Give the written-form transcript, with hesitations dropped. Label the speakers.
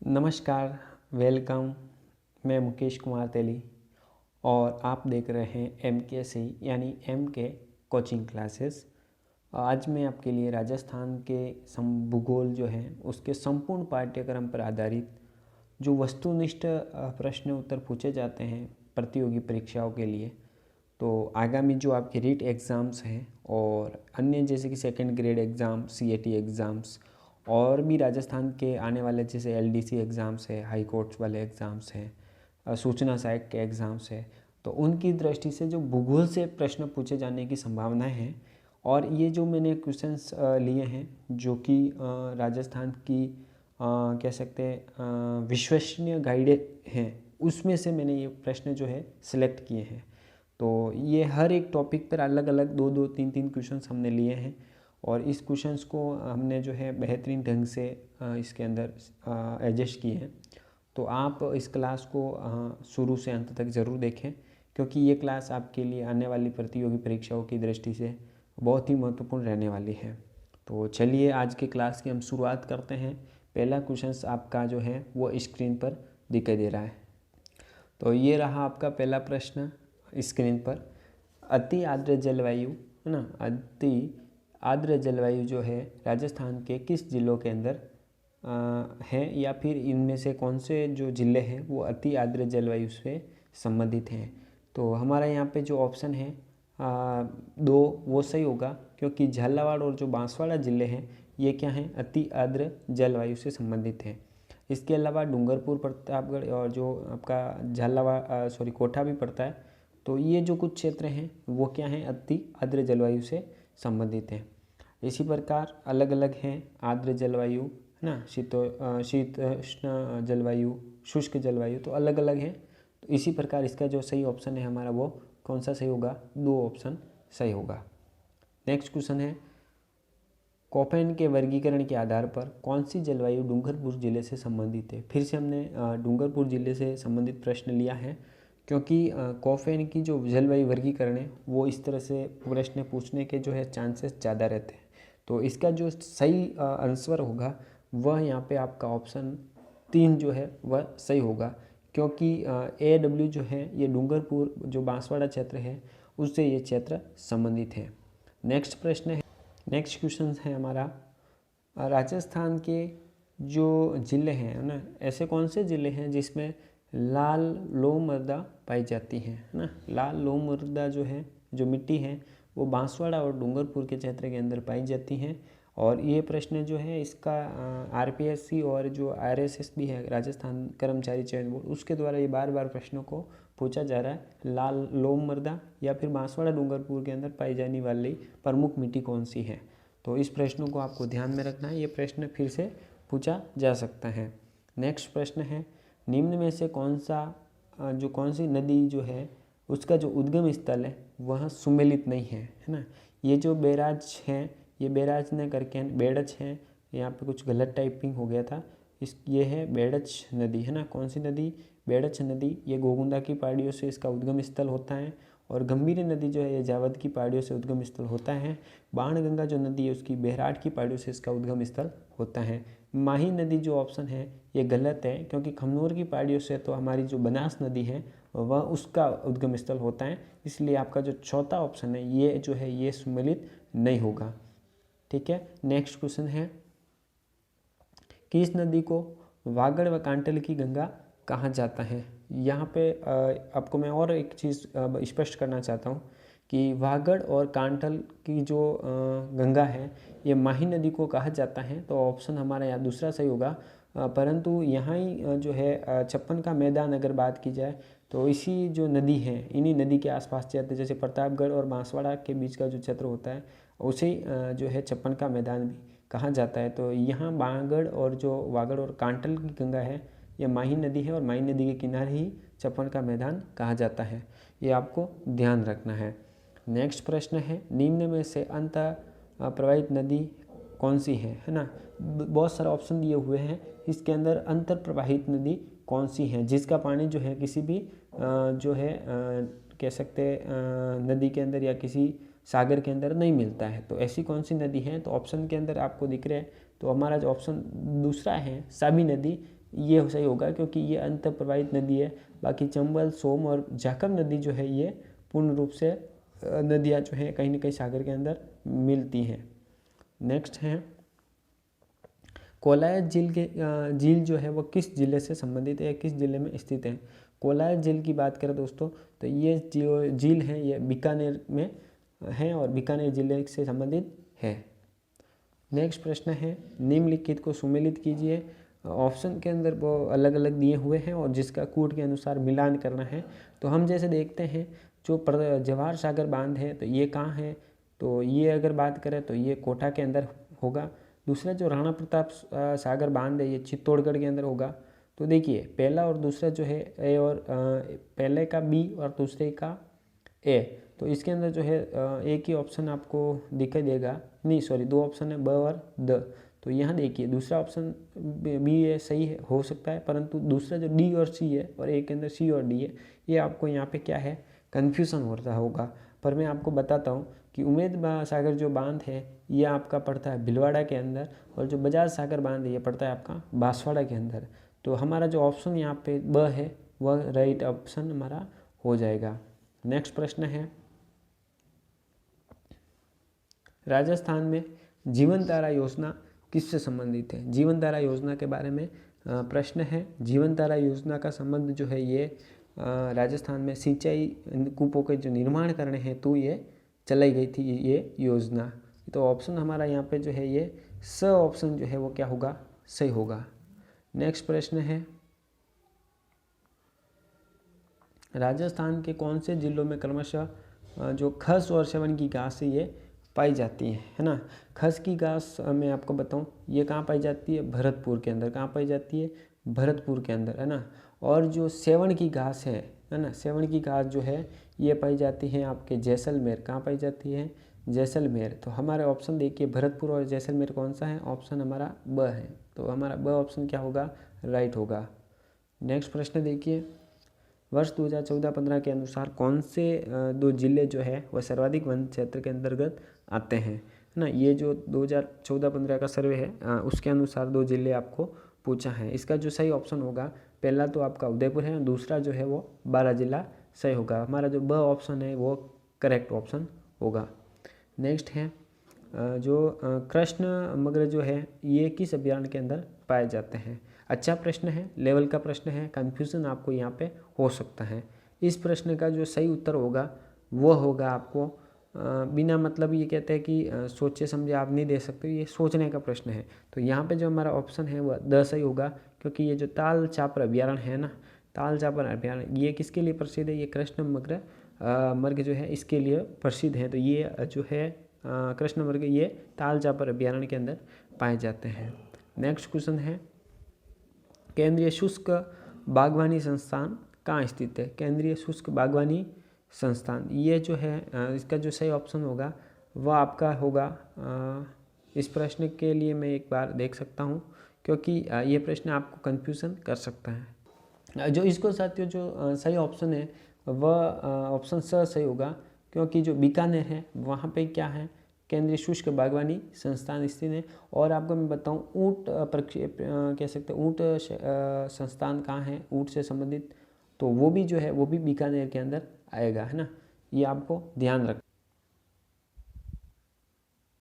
Speaker 1: नमस्कार, वेलकम। मैं मुकेश कुमार तेली और आप देख रहे हैं MKC यानी MK कोचिंग क्लासेस। आज मैं आपके लिए राजस्थान के भूगोल जो है उसके संपूर्ण पाठ्यक्रम पर आधारित जो वस्तुनिष्ठ प्रश्न उत्तर पूछे जाते हैं प्रतियोगी परीक्षाओं के लिए, तो आगामी जो आपके रीट एग्ज़ाम्स हैं और अन्य जैसे कि second grade exam, CAT exams और भी राजस्थान के आने वाले जैसे LDC एग्ज़ाम्स है, हाई कोर्ट्स वाले एग्ज़ाम्स हैं, सूचना सहायक के एग्ज़ाम्स है, तो उनकी दृष्टि से जो भूगोल से प्रश्न पूछे जाने की संभावनाएं हैं। और ये जो मैंने क्वेश्चंस लिए हैं जो कि राजस्थान की कह सकते हैं विश्वसनीय गाइड हैं, उसमें से मैंने ये प्रश्न जो है सिलेक्ट किए हैं। तो ये हर एक टॉपिक पर अलग अलग दो दो तीन तीन क्वेश्चंस हमने लिए हैं और इस क्वेश्चंस को हमने जो है बेहतरीन ढंग से इसके अंदर एडजस्ट किए हैं। तो आप इस क्लास को शुरू से अंत तक ज़रूर देखें, क्योंकि ये क्लास आपके लिए आने वाली प्रतियोगी परीक्षाओं की दृष्टि से बहुत ही महत्वपूर्ण रहने वाली है। तो चलिए आज के क्लास की हम शुरुआत करते हैं। पहला क्वेश्चन आपका जो है वो स्क्रीन पर दिखाई दे रहा है। तो ये रहा आपका पहला प्रश्न स्क्रीन पर। अति आर्द्र जलवायु है ना, अति आर्द्र जलवायु जो है राजस्थान के किस जिलों के अंदर है, या फिर इनमें से कौन से जो ज़िले हैं वो अति आर्द्र जलवायु से संबंधित हैं। तो हमारा यहाँ पे जो ऑप्शन है दो वो सही होगा, क्योंकि झालावाड़ और जो बांसवाड़ा ज़िले हैं ये क्या हैं, अति आर्द्र जलवायु से संबंधित हैं। इसके अलावा डूंगरपुर, प्रतापगढ़ और जो आपका झालावाड़ कोटा भी पड़ता है, तो ये जो कुछ क्षेत्र हैं वो क्या हैं, अति आर्द्र जलवायु से संबंधित हैं। इसी प्रकार अलग अलग हैं आर्द्र जलवायु है ना, शीतोष्ण जलवायु, शुष्क जलवायु, तो अलग अलग हैं। तो इसी प्रकार इसका जो सही ऑप्शन है हमारा वो कौन सा सही होगा, दो ऑप्शन सही होगा। नेक्स्ट क्वेश्चन है, कोपेन के वर्गीकरण के आधार पर कौन सी जलवायु डूंगरपुर जिले से संबंधित है। फिर से हमने डूंगरपुर जिले से संबंधित प्रश्न लिया है, क्योंकि कोपेन की जो जलवायु वर्गीकरण है वो इस तरह से प्रश्न पूछने के जो है चांसेस ज़्यादा रहते हैं। तो इसका जो सही आंसर होगा वह यहाँ पे आपका ऑप्शन 3 जो है वह सही होगा, क्योंकि AW जो है ये डूंगरपुर जो बांसवाड़ा क्षेत्र है उससे ये क्षेत्र संबंधित है। नेक्स्ट प्रश्न है, नेक्स्ट क्वेश्चन है हमारा, राजस्थान के जो ज़िले हैं ना, ऐसे कौन से ज़िले हैं जिसमें लाल लोम मृदा पाई जाती है ना। लाल लोम मृदा जो है, जो मिट्टी है वो बांसवाड़ा और डूंगरपुर के क्षेत्र के अंदर पाई जाती हैं। और ये प्रश्न जो है इसका RPSC और जो RSS भी है, राजस्थान कर्मचारी चयन बोर्ड, उसके द्वारा ये बार बार प्रश्नों को पूछा जा रहा है। लाल लोम मृदा या फिर बांसवाड़ा डूंगरपुर के अंदर पाई जाने वाली प्रमुख मिट्टी कौन सी है। तो इस प्रश्नों को आपको ध्यान में रखना है, ये प्रश्न फिर से पूछा जा सकता है। नेक्स्ट प्रश्न है, निम्न में से कौन सी नदी जो है उसका जो उद्गम स्थल है वह सुमेलित नहीं है, है ना। ये जो बैराज हैं, ये बैराज ने करके बेड़च हैं, यहाँ पे कुछ गलत टाइपिंग हो गया था। ये है बेड़च नदी, है ना। कौन सी नदी, बेड़च नदी, ये गोगुंदा की पहाड़ियों से इसका उद्गम स्थल होता है। और गंभीर नदी जो है ये जावद की पहाड़ियों से उद्गम स्थल होता है। बाणगंगा जो नदी है उसकी बेहराट की पहाड़ियों से इसका उद्गम स्थल होता है। माही नदी जो ऑप्शन है ये गलत है, क्योंकि खमनोर की पहाड़ियों से तो हमारी जो बनास नदी है वह उसका उद्गम स्थल होता है, इसलिए आपका जो चौथा ऑप्शन है ये जो है ये सम्मिलित नहीं होगा। ठीक है। नेक्स्ट क्वेश्चन है, किस नदी को वागड़ व कांटल की गंगा कहा जाता है। यहाँ पे आपको मैं और एक चीज़ स्पष्ट करना चाहता हूँ कि वागड़ और कांटल की जो गंगा है ये माही नदी को कहा जाता है, तो ऑप्शन हमारा यहाँ दूसरा सही होगा। परंतु यहाँ ही जो है छप्पन का मैदान अगर बात की जाए तो इसी जो नदी है इन्हीं नदी के आसपास क्षेत्र, जैसे प्रतापगढ़ और बांसवाड़ा के बीच का जो क्षेत्र होता है उसे जो है छप्पन का मैदान भी कहा जाता है। तो यहाँ बागड़ और जो वागड़ और कांटल की गंगा है यह माही नदी है और माही नदी के किनारे ही छप्पन का मैदान कहा जाता है, ये आपको ध्यान रखना है। नेक्स्ट प्रश्न है, निम्न में से अंत प्रवाहित नदी कौन सी है ना। बहुत सारे ऑप्शन दिए हुए हैं, इसके अंदर अंतर प्रवाहित नदी कौन सी है जिसका पानी जो है किसी भी जो है कह सकते नदी के अंदर या किसी सागर के अंदर नहीं मिलता है। तो ऐसी कौन सी नदी है, तो ऑप्शन के अंदर आपको दिख रहा है, तो हमारा जो ऑप्शन दूसरा है साबी नदी, ये सही होगा क्योंकि ये अंत प्रवाहित नदी है। बाकी चंबल, सोम और जाखल नदी जो है ये पूर्ण रूप से नदियाँ जो हैं कहीं ना कहीं सागर के अंदर मिलती हैं। नेक्स्ट है कोलायत झील जो है वो किस जिले से संबंधित है, किस जिले में स्थित है। कोलायत झील की बात करें दोस्तों तो ये जो झील है ये बीकानेर में है और बीकानेर जिले से संबंधित है। नेक्स्ट प्रश्न है निम्नलिखित को सुमेलित कीजिए। ऑप्शन के अंदर वो अलग अलग दिए हुए हैं और जिसका कोड के अनुसार मिलान करना है। तो हम जैसे देखते हैं जो जवाहर सागर बांध है तो ये कहाँ है, तो ये अगर बात करें तो ये कोटा के अंदर होगा। दूसरा जो राणा प्रताप सागर बांध है ये चित्तौड़गढ़ के अंदर होगा। तो देखिए पहला और दूसरा जो है ए और पहले का बी और दूसरे का ए, तो इसके अंदर जो है एक ही ऑप्शन आपको दिखाई देगा, नहीं सॉरी दो ऑप्शन है ब और द। तो यहाँ देखिए दूसरा ऑप्शन बी है सही है हो सकता है, परंतु दूसरा जो डी और सी है और एक के अंदर सी और डी है ये आपको यहाँ पे क्या है कन्फ्यूज़न होता होगा। पर मैं आपको बताता हूँ कि उम्मेद सागर जो बांध है ये आपका पड़ता है भीलवाड़ा के अंदर और जो बजाज सागर बांध है ये पड़ता है आपका बांसवाड़ा के अंदर। तो हमारा जो ऑप्शन यहाँ पे ब है वह राइट ऑप्शन हमारा हो जाएगा। नेक्स्ट प्रश्न है राजस्थान में जीवन धारा योजना किससे संबंधित है। जीवन धारा योजना के बारे में प्रश्न है। जीवन धारा योजना का संबंध जो है ये राजस्थान में सिंचाई कूपों के जो निर्माण करने हेतु ये चलाई गई थी ये योजना। तो ऑप्शन हमारा यहाँ पे जो है ये स ऑप्शन जो है वो क्या होगा सही होगा। नेक्स्ट प्रश्न है राजस्थान के कौन से जिलों में क्रमशः जो खस और सेवन की घास है ये पाई जाती है ना। खस की घास मैं आपको बताऊं ये कहाँ पाई जाती है भरतपुर के अंदर। कहाँ पाई जाती है भरतपुर के अंदर है ना। और जो सेवन की घास है ना, सेवन की घास जो है ये पाई जाती है आपके जैसलमेर। कहाँ पाई जाती है जैसलमेर। तो हमारे ऑप्शन देखिए भरतपुर और जैसलमेर कौन सा है, ऑप्शन हमारा ब है। तो हमारा ब ऑप्शन क्या होगा राइट होगा। नेक्स्ट प्रश्न देखिए वर्ष 2014-15 के अनुसार कौन से दो जिले जो है वह सर्वाधिक वन क्षेत्र के अंतर्गत आते हैं ना। ये जो 2014-15 का सर्वे है उसके अनुसार दो जिले आपको पूछा है। इसका जो सही ऑप्शन होगा पहला तो आपका उदयपुर है, दूसरा जो है वो बारां जिला सही होगा। हमारा जो ब ऑप्शन है वो करेक्ट ऑप्शन होगा। नेक्स्ट है जो कृष्ण मगर जो है ये किस अभियान के अंदर पाए जाते हैं। अच्छा प्रश्न है, लेवल का प्रश्न है, कन्फ्यूज़न आपको यहाँ पे हो सकता है। इस प्रश्न का जो सही उत्तर होगा वो होगा आपको बिना मतलब ये कहते हैं कि सोचे समझे आप नहीं दे सकते, ये सोचने का प्रश्न है। तो यहाँ पे जो हमारा ऑप्शन है वह द सही होगा क्योंकि ये जो ताल चापर अभ्यारण्य है ना, ताल चापर अभ्यारण्य ये किसके लिए प्रसिद्ध है, ये कृष्ण मृग जो है इसके लिए प्रसिद्ध है। तो ये जो है कृष्ण मृग ये ताल चापर अभ्यारण्य के अंदर पाए जाते हैं। नेक्स्ट क्वेश्चन है केंद्रीय शुष्क बागवानी संस्थान कहाँ स्थित है। केंद्रीय शुष्क बागवानी संस्थान ये जो है इसका जो सही ऑप्शन होगा वह आपका होगा इस प्रश्न के लिए मैं एक बार देख सकता हूँ क्योंकि ये प्रश्न आपको कन्फ्यूज़न कर सकता है। जो इसको साथियों जो सही ऑप्शन है वह ऑप्शन स सही होगा क्योंकि जो बीकानेर है वहाँ पे क्या है केंद्रीय शुष्क बागवानी संस्थान स्थित है। और आपको मैं बताऊं ऊँट कह सकते हैं ऊँट संस्थान कहाँ है ऊँट से संबंधित, तो वो भी जो है वो भी बीकानेर के अंदर आएगा है ना। ये आपको ध्यान रखना